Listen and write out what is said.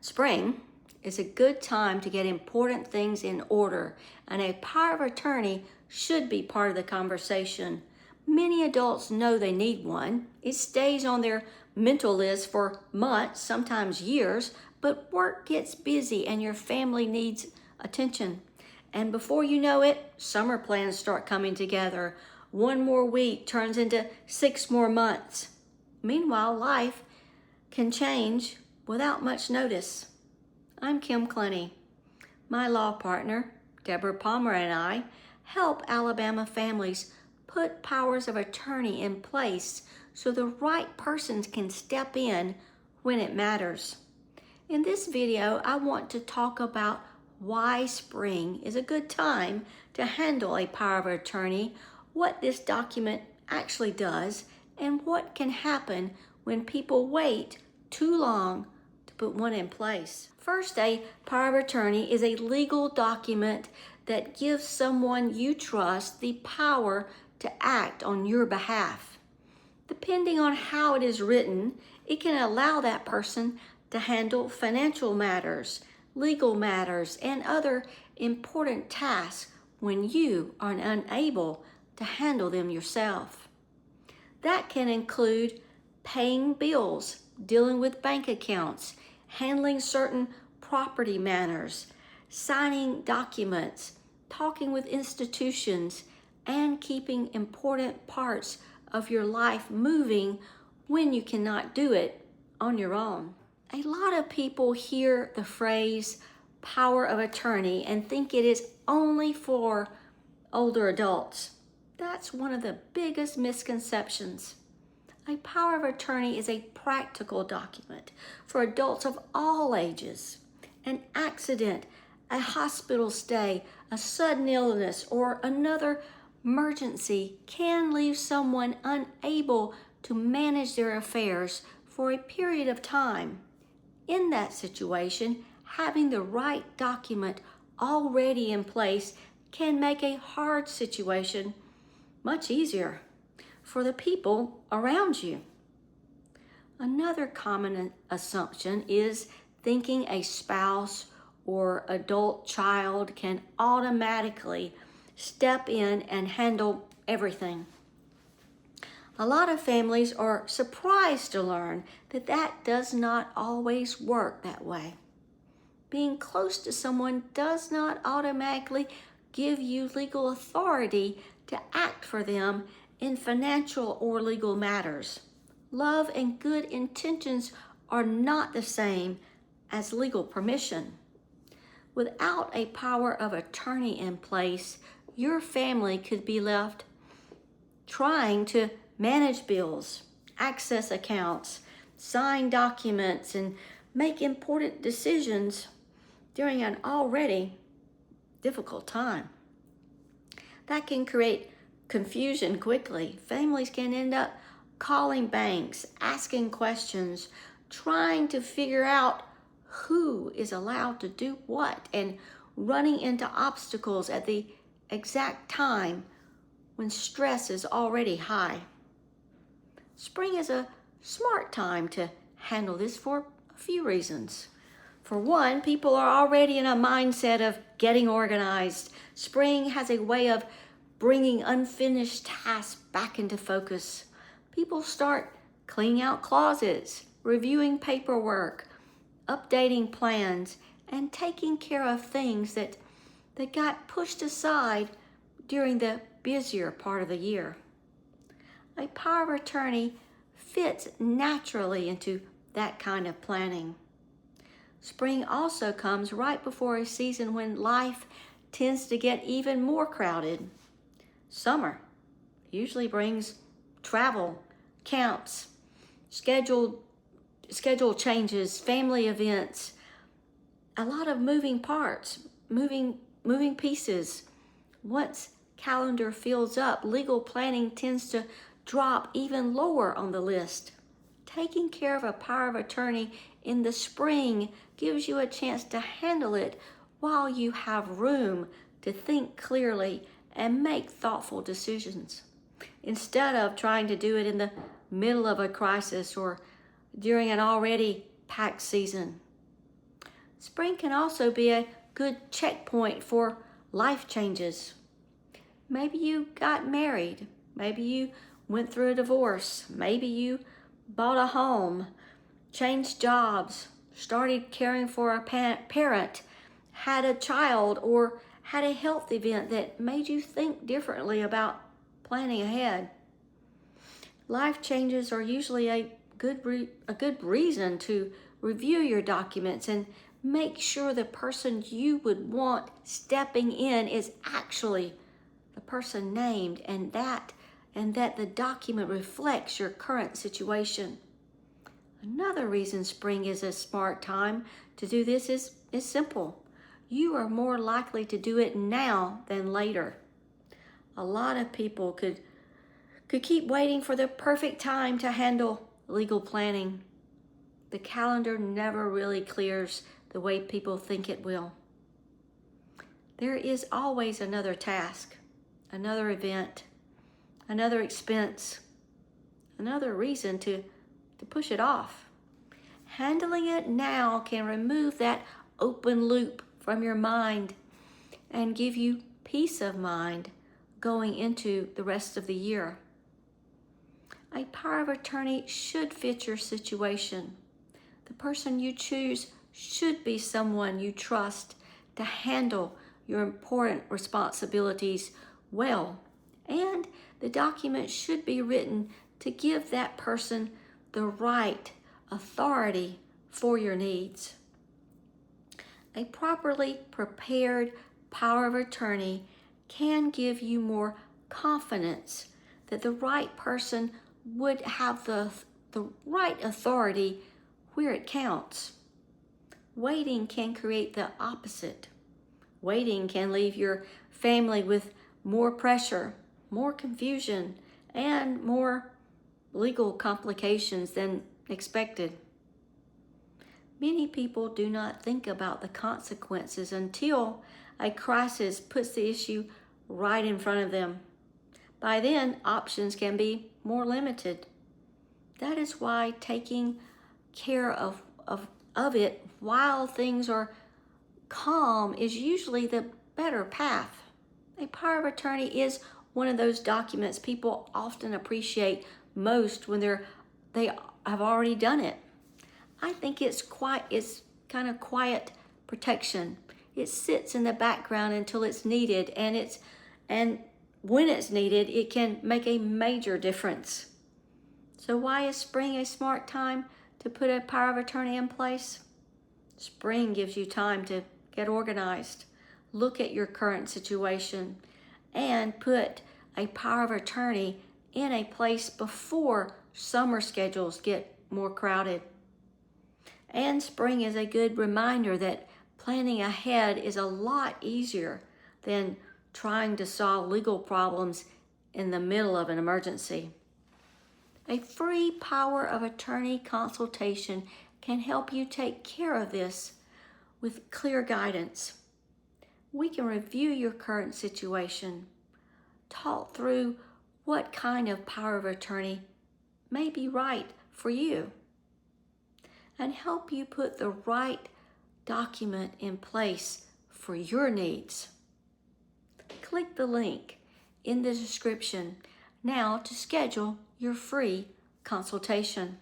Spring is a good time to get important things in order, and a power of attorney should be part of the conversation. Many adults know they need one. It stays on their mental list for months, sometimes years, but work gets busy and your family needs attention. And before you know it, summer plans start coming together. One more week turns into 6 more months. Meanwhile, life can change without much notice. I'm Kim Clenney. My law partner, Debora Palmer, and I help Alabama families put powers of attorney in place so the right persons can step in when it matters. In this video, I want to talk about why spring is a good time to handle a power of attorney, what this document actually does, and what can happen when people wait too long to put one in place. First, a power of attorney is a legal document that gives someone you trust the power to act on your behalf. Depending on how it is written, it can allow that person to handle financial matters, legal matters, and other important tasks when you are unable to handle them yourself. That can include paying bills, dealing with bank accounts, handling certain property matters, signing documents, talking with institutions, and keeping important parts of your life moving when you cannot do it on your own. A lot of people hear the phrase power of attorney and think it is only for older adults. That's one of the biggest misconceptions. A power of attorney is a practical document for adults of all ages. An accident, a hospital stay, a sudden illness, or another emergency can leave someone unable to manage their affairs for a period of time. In that situation, having the right document already in place can make a hard situation much easier for the people around you. Another common assumption is thinking a spouse or adult child can automatically step in and handle everything. A lot of families are surprised to learn that that does not always work that way. Being close to someone does not automatically give you legal authority to act for them in financial or legal matters. Love and good intentions are not the same as legal permission. Without a power of attorney in place, your family could be left trying to manage bills, access accounts, sign documents, and make important decisions during an already difficult time. That can create confusion quickly. Families can end up calling banks, asking questions, trying to figure out who is allowed to do what, and running into obstacles at the exact time when stress is already high. Spring is a smart time to handle this for a few reasons. For one, people are already in a mindset of getting organized. Spring has a way of bringing unfinished tasks back into focus. People start cleaning out closets, reviewing paperwork, updating plans, and taking care of things that got pushed aside during the busier part of the year. A power of attorney fits naturally into that kind of planning. Spring also comes right before a season when life tends to get even more crowded. Summer usually brings travel, camps, schedule changes, family events, a lot of moving parts, moving pieces. Once calendar fills up, legal planning tends to drop even lower on the list. Taking care of a power of attorney in the spring gives you a chance to handle it while you have room to think clearly and make thoughtful decisions, instead of trying to do it in the middle of a crisis or during an already packed season. Spring can also be a good checkpoint for life changes. Maybe you got married. Maybe you went through a divorce. Maybe you bought a home, changed jobs, started caring for a parent, had a child, or had a health event that made you think differently about planning ahead. Life changes are usually a good reason to review your documents and make sure the person you would want stepping in is actually the person named, and that the document reflects your current situation. Another reason spring is a smart time to do this is simple. You are more likely to do it now than later. A lot of people could keep waiting for the perfect time to handle legal planning. The calendar never really clears the way people think it will. There is always another task, another event, another expense, another reason to push it off. Handling it now can remove that open loop from your mind and give you peace of mind going into the rest of the year. A power of attorney should fit your situation. The person you choose should be someone you trust to handle your important responsibilities well, and the document should be written to give that person the right authority for your needs. A properly prepared power of attorney can give you more confidence that the right person would have the right authority where it counts. Waiting can create the opposite. Waiting can leave your family with more pressure, more confusion, and more legal complications than expected. Many people do not think about the consequences until a crisis puts the issue right in front of them. By then, options can be more limited. That is why taking care of it while things are calm is usually the better path. A power of attorney is one of those documents people often appreciate most when they have already done it. I think it's kind of quiet protection. It sits in the background until it's needed, and when it's needed, it can make a major difference. So why is spring a smart time to put a power of attorney in place? Spring gives you time to get organized, look at your current situation, and put a power of attorney in a place before summer schedules get more crowded. And spring is a good reminder that planning ahead is a lot easier than trying to solve legal problems in the middle of an emergency. A free power of attorney consultation can help you take care of this with clear guidance. We can review your current situation, talk through what kind of power of attorney may be right for you, and help you put the right document in place for your needs. Click the link in the description now to schedule your free consultation.